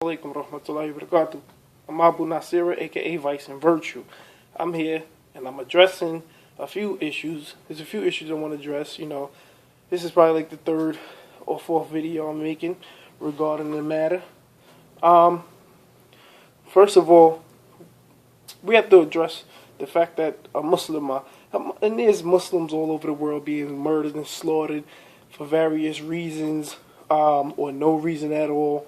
Alaikum rahmatullahi wa barakatuh. I'm Abu Nasira, aka Vice and Virtue. I'm here and I'm addressing a few issues. There's a few issues I want to address. This is probably like the third or fourth video I'm making regarding the matter. First of all, we have to address the fact that a Muslim, and there's Muslims all over the world being murdered and slaughtered for various reasons, or no reason at all.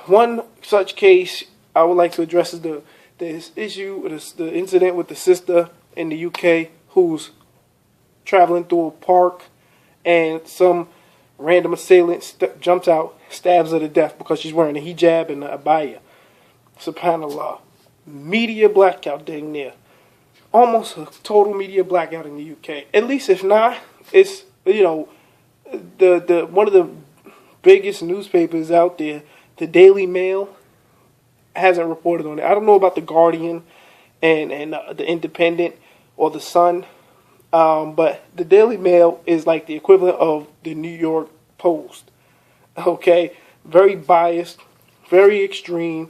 One such case I would like to address is the incident with the sister in the UK who's traveling through a park and some random assailant jumps out, stabs her to death because she's wearing a hijab and a abaya. SubhanAllah. Media blackout dang near. Almost a total media blackout in the UK. At least if not, it's the one of the biggest newspapers out there, the Daily Mail, hasn't reported on it. I don't know about the Guardian and the Independent or the Sun, but the Daily Mail is like the equivalent of the New York Post. Okay, very biased, very extreme,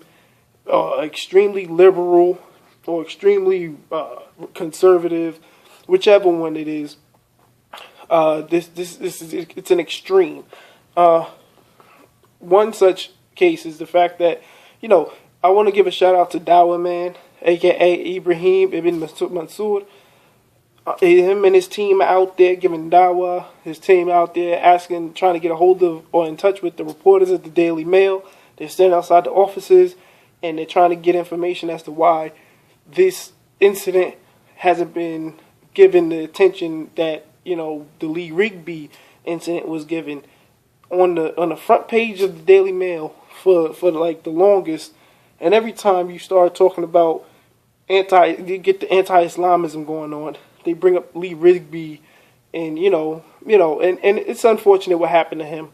extremely liberal or extremely conservative, whichever one it is. It's an extreme. One such case is the fact that, I want to give a shout out to Dawah Man, aka Ibrahim Ibn Mansour. Him and his team out there giving Dawah, his team out there trying to get a hold of or in touch with the reporters at the Daily Mail. They're standing outside the offices and they're trying to get information as to why this incident hasn't been given the attention that, the Lee Rigsby incident was given. On the front page of the Daily Mail for like the longest, and every time you start talking about you get the anti-Islamism going on, they bring up Lee Rigsby, and and it's unfortunate what happened to him,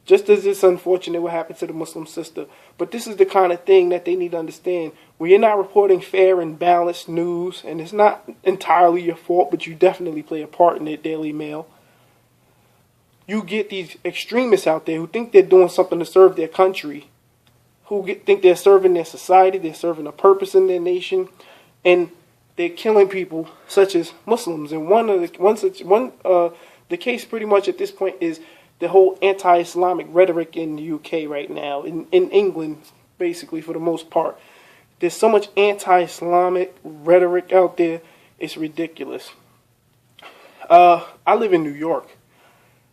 just as it's unfortunate what happened to the Muslim sister. But this is the kind of thing that they need to understand. When you're not reporting fair and balanced news, and it's not entirely your fault, but you definitely play a part in it, Daily Mail. You get these extremists out there who think they're doing something to serve their country, think they're serving their society, they're serving a purpose in their nation, and they're killing people such as Muslims. And the case pretty much at this point is the whole anti-Islamic rhetoric in the UK right now, in England, basically for the most part. There's so much anti-Islamic rhetoric out there, it's ridiculous. I live in New York.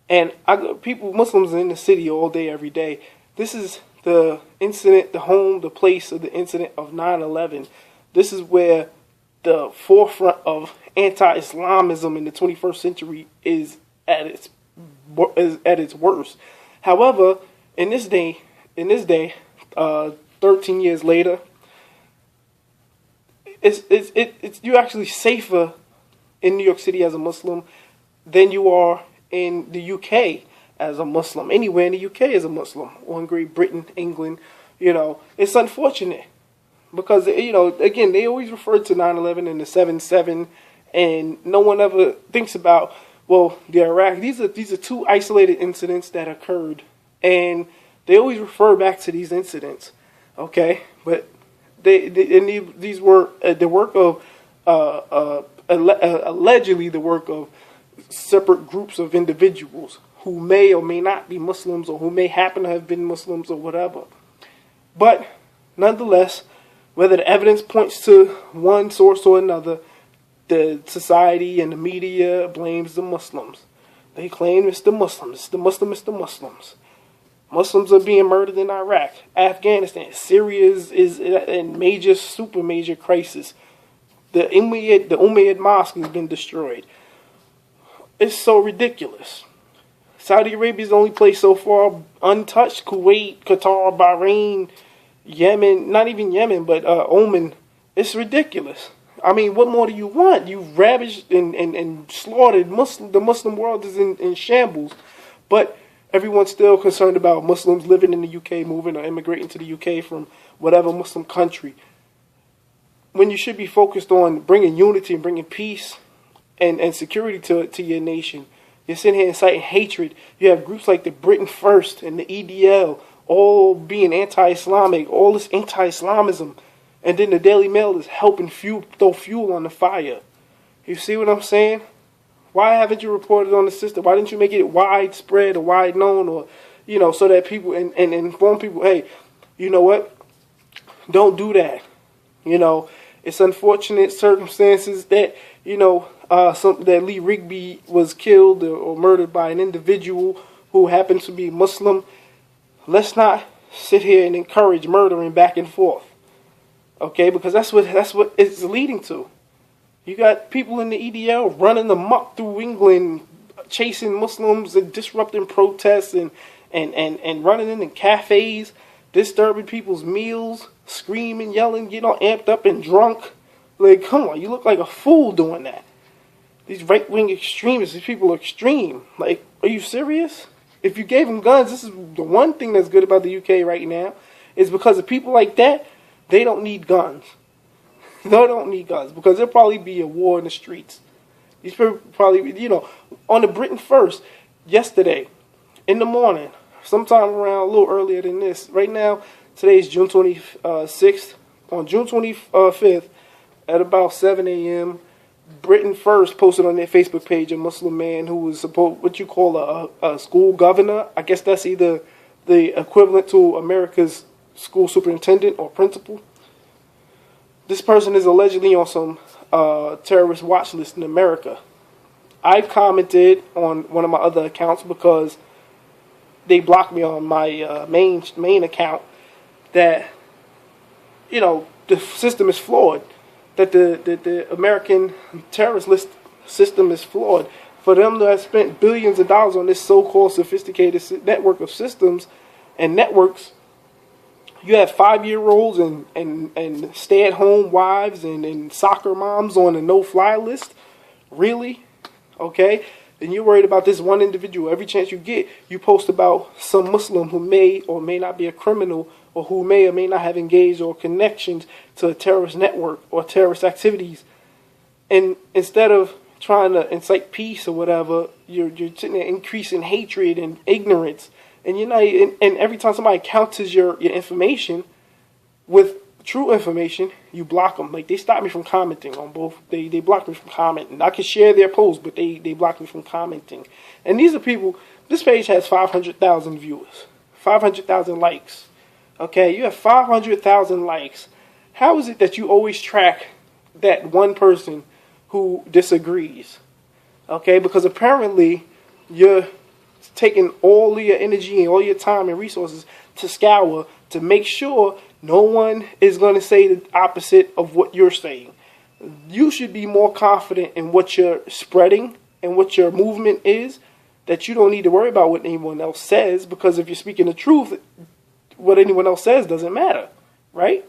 And Muslims are in the city all day, every day. This is the incident, the place of the incident of 9/11. This is where the forefront of anti-Islamism in the 21st century is at its worst. However, in this day, 13 years later, you're actually safer in New York City as a Muslim than you are in the UK as a Muslim, anywhere in the UK as a Muslim, or in Great Britain, England. It's unfortunate because, again, they always refer to 9/11 and the 7/7, and no one ever thinks about, the Iraq. These are two isolated incidents that occurred, and they always refer back to these incidents, okay? But these were the work of, allegedly the work of separate groups of individuals who may or may not be Muslims, or who may happen to have been Muslims, or whatever. But nonetheless, whether the evidence points to one source or another, the society and the media blames the Muslims. They claim it's the Muslims. It's the Muslims. Muslims are being murdered in Iraq, Afghanistan, Syria is in super major crisis. The Umayyad Mosque has been destroyed. It's so ridiculous. Saudi Arabia is the only place so far untouched. Kuwait, Qatar, Bahrain, Yemen, not even Yemen, but Oman. It's ridiculous. I mean, what more do you want? You've ravaged and slaughtered the Muslim world is in shambles. But everyone's still concerned about Muslims living in the UK, moving or immigrating to the UK from whatever Muslim country. When you should be focused on bringing unity and bringing peace and security to your nation. You're sitting here inciting hatred. You have groups like the Britain First and the EDL all being anti-Islamic, all this anti-Islamism, and then the Daily Mail is helping throw fuel on the fire. You see what I'm saying? Why haven't you reported on the system? Why didn't you make it widespread or wide known, or so that people and inform people, hey, you know what? Don't do that. It's unfortunate circumstances that that Lee Rigsby was killed or murdered by an individual who happens to be Muslim. Let's not sit here and encourage murdering back and forth, okay? Because that's what it's leading to. You got people in the EDL running amok through England, chasing Muslims and disrupting protests and running into cafes, disturbing people's meals, screaming, yelling, getting all amped up and drunk. Like, come on, you look like a fool doing that. These right-wing extremists, these people are extreme. Like, are you serious? If you gave them guns, this is the one thing that's good about the UK right now, is because of people like that, they don't need guns. They don't need guns, because there'll probably be a war in the streets. These people probably, on the Britain First, yesterday, in the morning, sometime around a little earlier than this. Right now, today's June 26th. On June 25th, at about 7 a.m., Britain First posted on their Facebook page a Muslim man who was what you call a school governor. I guess that's either the equivalent to America's school superintendent or principal. This person is allegedly on some terrorist watch list in America. I've commented on one of my other accounts because they blocked me on my main account that the system is flawed. That the American terrorist list system is flawed. For them to have spent billions of dollars on this so-called sophisticated network of systems and networks, you have 5-year-olds and stay-at-home wives and soccer moms on a no-fly list? Really? Okay? And you're worried about this one individual. Every chance you get, you post about some Muslim who may or may not be a criminal, or who may or may not have engaged or connections to a terrorist network or terrorist activities. And instead of trying to incite peace or whatever, you're sitting there increasing hatred and ignorance. And and every time somebody counters your information with true information, you block them. Like, they stopped me from commenting on both. They blocked me from commenting. I could share their posts, but they blocked me from commenting. And these are people, this page has 500,000 viewers, 500,000 likes. Okay, you have 500,000 likes. How is it that you always track that one person who disagrees? Okay, because apparently you're taking all your energy and all your time and resources to scour to make sure no one is going to say the opposite of what you're saying. You should be more confident in what you're spreading and what your movement is, that you don't need to worry about what anyone else says, because if you're speaking the truth, what anyone else says doesn't matter, right?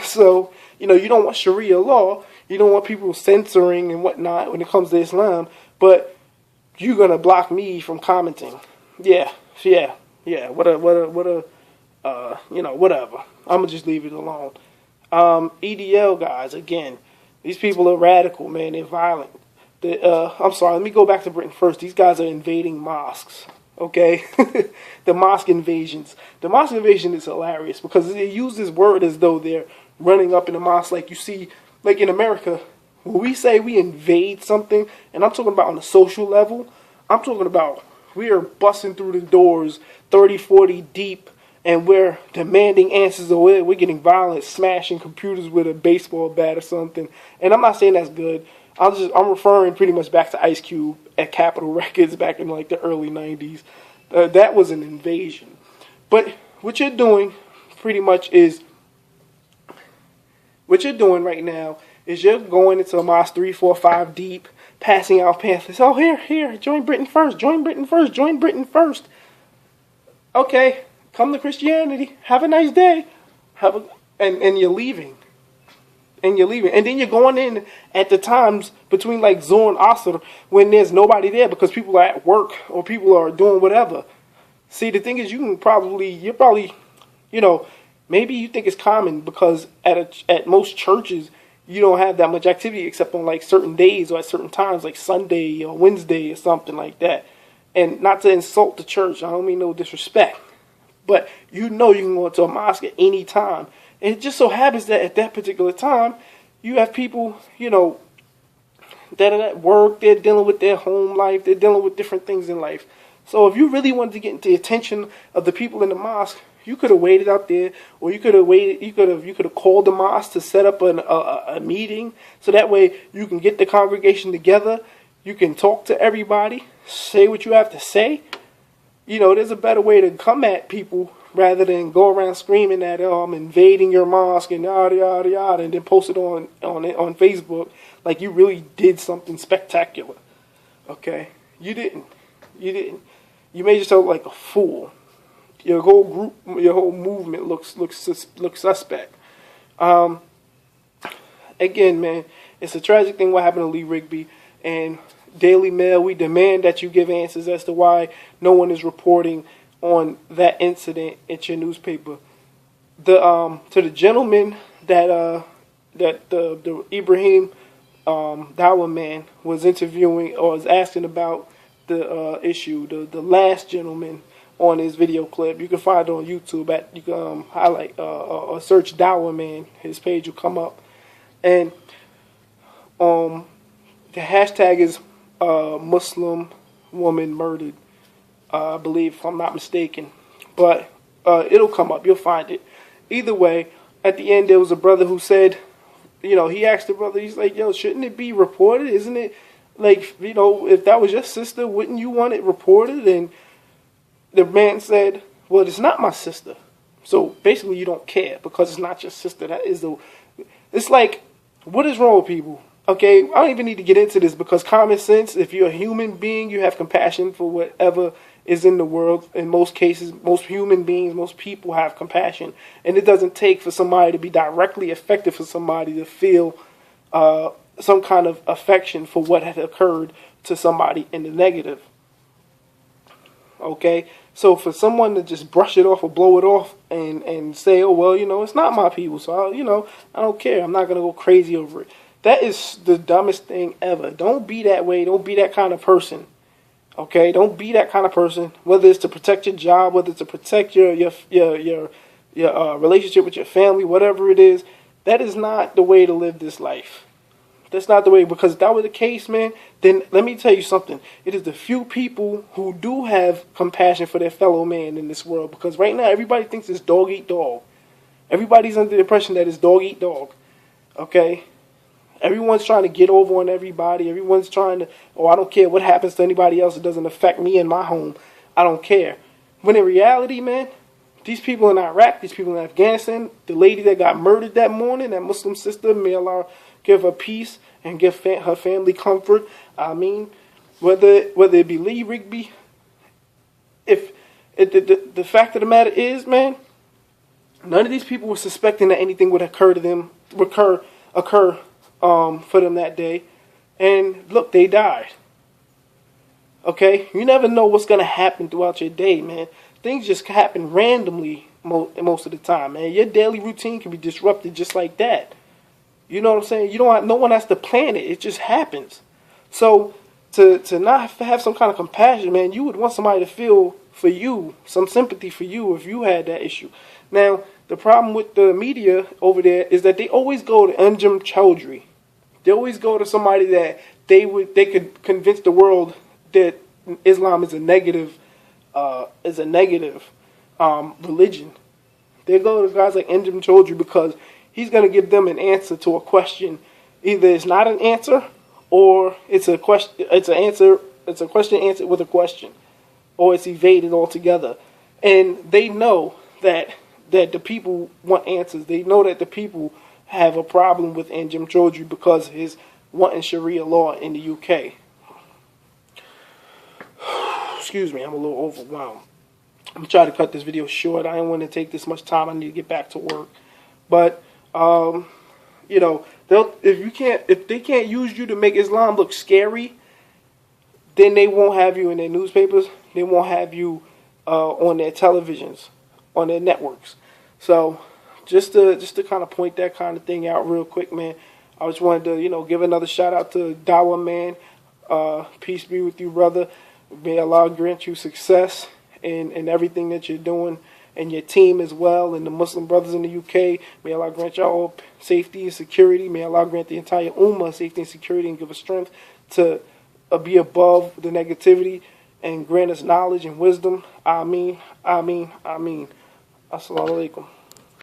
So, you don't want Sharia law. You don't want people censoring and whatnot when it comes to Islam, but you're going to block me from commenting. Yeah, whatever. I'm going to just leave it alone. EDL guys, again, these people are radical, man. They're violent. I'm sorry, let me go back to Britain First. These guys are invading mosques. Okay, the mosque invasions. The mosque invasion is hilarious because they use this word as though they're running up in the mosque. Like you see, like in America, when we say we invade something, and I'm talking about on a social level, I'm talking about we are busting through the doors 30, 40 deep, and we're demanding answers, or we're getting violent, smashing computers with a baseball bat or something. And I'm not saying that's good. I'm referring pretty much back to Ice Cube at Capitol Records back in like the early 90s. That was an invasion. But what you're doing pretty much is, what you're doing right now is you're going into a mosque 3, 4, 5 deep, passing out pamphlets. Oh, here, join Britain First, join Britain First, join Britain First. Okay, come to Christianity. Have a nice day. And you're leaving. And then you're going in at the times between like Zohr and Asr when there's nobody there because people are at work or people are doing whatever. See, the thing is, you're probably, maybe you think it's common because at most churches you don't have that much activity except on like certain days or at certain times, like Sunday or Wednesday or something like that. And not to insult the church, I don't mean no disrespect, But you know you can go into a mosque at any time. And it just so happens that at that particular time, you have people, that are at work, they're dealing with their home life, they're dealing with different things in life. So if you really wanted to get into the attention of the people in the mosque, you could have waited out there, or you could have called the mosque to set up a meeting, so that way you can get the congregation together, you can talk to everybody, say what you have to say. There's a better way to come at people rather than go around screaming that, oh, I'm invading your mosque and yada yada yada, and then post it on Facebook like you really did something spectacular. Okay, you didn't. You made yourself like a fool. Your whole group, your whole movement looks suspect. Again, man, it's a tragic thing what happened to Lee Rigsby, and Daily Mail, we demand that you give answers as to why no one is reporting on that incident at your newspaper. To the gentleman that the Ibrahim Dawa man was interviewing or was asking about the issue, the last gentleman on his video clip, you can find it on YouTube. You can highlight or search Dawa man. His page will come up, and the hashtag is Muslim woman murdered, I believe, if I'm not mistaken. But it'll come up. You'll find it. Either way, at the end, there was a brother who said, he asked the brother, he's like, yo, shouldn't it be reported? Isn't it, like, if that was your sister, wouldn't you want it reported? And the man said, well, it's not my sister. So basically you don't care because it's not your sister. It's like, what is wrong with people? Okay, I don't even need to get into this because common sense, if you're a human being, you have compassion for whatever is in the world. In most cases, most human beings, most people have compassion. And it doesn't take for somebody to be directly affected for somebody to feel some kind of affection for what had occurred to somebody in the negative. Okay, so for someone to just brush it off or blow it off and say, oh, well, it's not my people, so, I don't care. I'm not going to go crazy over it. That is the dumbest thing ever. Don't be that way. Don't be that kind of person. Okay? Don't be that kind of person. Whether it's to protect your job, whether it's to protect your relationship with your family, whatever it is, that is not the way to live this life. That's not the way, because if that were the case, man, then let me tell you something. It is the few people who do have compassion for their fellow man in this world, because right now everybody thinks it's dog eat dog. Everybody's under the impression that it's dog eat dog. Okay? Everyone's trying to get over on everybody. Everyone's trying to, I don't care what happens to anybody else. It doesn't affect me and my home. I don't care. When in reality, man, these people in Iraq, these people in Afghanistan, the lady that got murdered that morning, that Muslim sister, may Allah give her peace and give her family comfort. I mean, whether it be Lee Rigsby, the fact of the matter is, man, none of these people were suspecting that anything would occur to them, occur for them that day. And look, they died. Okay? You never know what's going to happen throughout your day, man. Things just happen randomly most of the time, man. Your daily routine can be disrupted just like that. You know what I'm saying? No one has to plan it. It just happens. So to not have some kind of compassion, man, you would want somebody to feel for you, some sympathy for you if you had that issue. Now, the problem with the media over there is that they always go to Anjum Chowdhury. They always go to somebody that they could convince the world that Islam is a negative religion. They go to guys like Anjum Chowdhury because he's going to give them an answer to a question. Either it's not an answer, or it's a question. It's an answer. It's a question answered with a question, or it's evaded altogether. And they know that the people want answers. They know that the people have a problem with Anjum Chowdhury because of his wanting Sharia law in the UK. Excuse me, I'm a little overwhelmed. I'm going to try to cut this video short. I don't want to take this much time. I need to get back to work. But, if they can't use you to make Islam look scary, then they won't have you in their newspapers. They won't have you on their televisions, on their networks. So, just to kind of point that kind of thing out real quick, man, I just wanted to, give another shout out to Dawa man. Peace be with you, brother. May Allah grant you success in everything that you're doing and your team as well, and the Muslim brothers in the UK. May Allah grant y'all all safety and security. May Allah grant the entire Ummah safety and security and give us strength to be above the negativity and grant us knowledge and wisdom. Ameen, ameen, ameen. Assalamu alaikum.